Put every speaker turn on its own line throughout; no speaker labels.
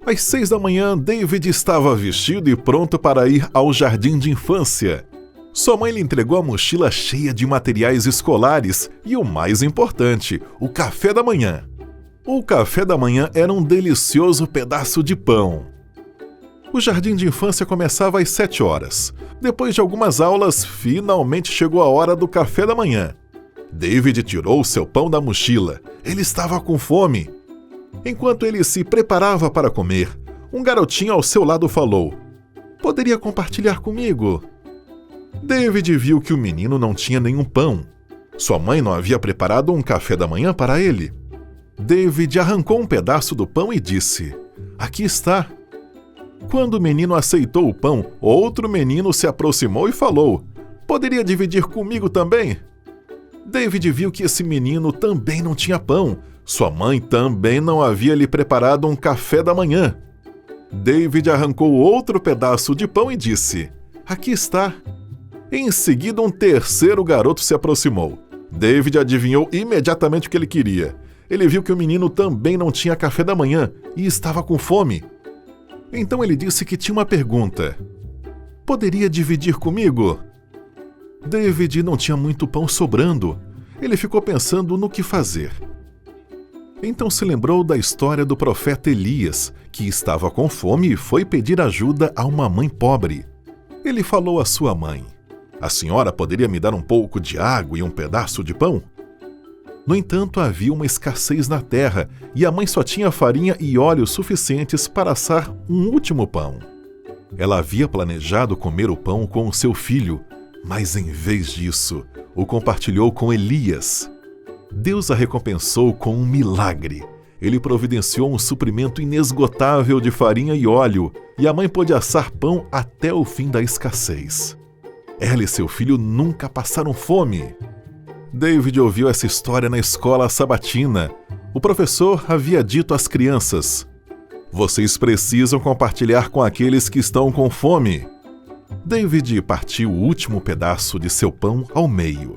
Às 6 da manhã, David estava vestido e pronto para ir ao jardim de infância. Sua mãe lhe entregou a mochila cheia de materiais escolares e o mais importante, o café da manhã. O café da manhã era um delicioso pedaço de pão. O jardim de infância começava às 7 horas. Depois de algumas aulas, finalmente chegou a hora do café da manhã. David tirou seu pão da mochila. Ele estava com fome. Enquanto ele se preparava para comer, um garotinho ao seu lado falou: "Poderia compartilhar comigo?" David viu que o menino não tinha nenhum pão. Sua mãe não havia preparado um café da manhã para ele. David arrancou um pedaço do pão e disse: "Aqui está." Quando o menino aceitou o pão, outro menino se aproximou e falou: "Poderia dividir comigo também?" David viu que esse menino também não tinha pão. Sua mãe também não havia lhe preparado um café da manhã. David arrancou outro pedaço de pão e disse: "Aqui está." Em seguida, um terceiro garoto se aproximou. David adivinhou imediatamente o que ele queria. Ele viu que o menino também não tinha café da manhã e estava com fome. Então ele disse que tinha uma pergunta: "Poderia dividir comigo?" David não tinha muito pão sobrando. Ele ficou pensando no que fazer. Então se lembrou da história do profeta Elias, que estava com fome e foi pedir ajuda a uma mãe pobre. Ele falou à sua mãe: "A senhora poderia me dar um pouco de água e um pedaço de pão?" No entanto, havia uma escassez na terra e a mãe só tinha farinha e óleo suficientes para assar um último pão. Ela havia planejado comer o pão com o seu filho, mas em vez disso, o compartilhou com Elias. Deus a recompensou com um milagre. Ele providenciou um suprimento inesgotável de farinha e óleo, e a mãe pôde assar pão até o fim da escassez. Ela e seu filho nunca passaram fome. David ouviu essa história na escola sabatina. O professor havia dito às crianças: "Vocês precisam compartilhar com aqueles que estão com fome." David partiu o último pedaço de seu pão ao meio.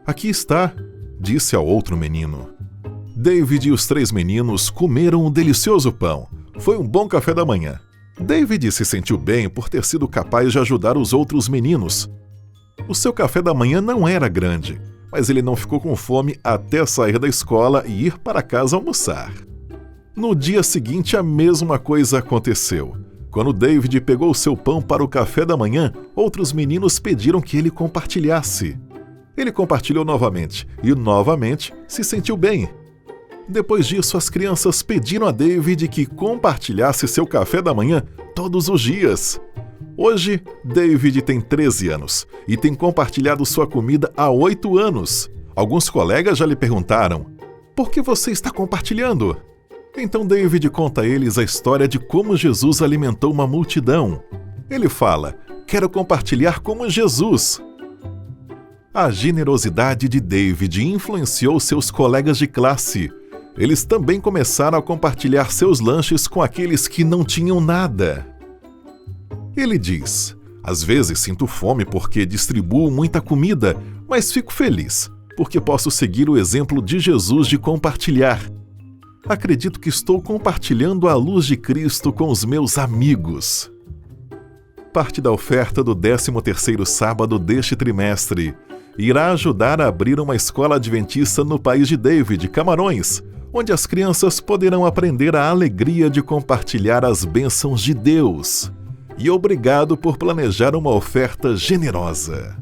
"Aqui está", disse ao outro menino. David e os 3 meninos comeram um delicioso pão. Foi um bom café da manhã. David se sentiu bem por ter sido capaz de ajudar os outros meninos. O seu café da manhã não era grande, mas ele não ficou com fome até sair da escola e ir para casa almoçar. No dia seguinte, a mesma coisa aconteceu. Quando David pegou seu pão para o café da manhã, outros meninos pediram que ele compartilhasse. Ele compartilhou novamente e novamente se sentiu bem. Depois disso, as crianças pediram a David que compartilhasse seu café da manhã todos os dias. Hoje, David tem 13 anos e tem compartilhado sua comida há 8 anos. Alguns colegas já lhe perguntaram: "Por que você está compartilhando?" Então David conta a eles a história de como Jesus alimentou uma multidão. Ele fala: "Quero compartilhar como Jesus." A generosidade de David influenciou seus colegas de classe. Eles também começaram a compartilhar seus lanches com aqueles que não tinham nada. Ele diz: "Às vezes sinto fome porque distribuo muita comida, mas fico feliz, porque posso seguir o exemplo de Jesus de compartilhar. Acredito que estou compartilhando a luz de Cristo com os meus amigos." Parte da oferta do 13º sábado deste trimestre irá ajudar a abrir uma escola adventista no país de David, Camarões, onde as crianças poderão aprender a alegria de compartilhar as bênçãos de Deus. E obrigado por planejar uma oferta generosa.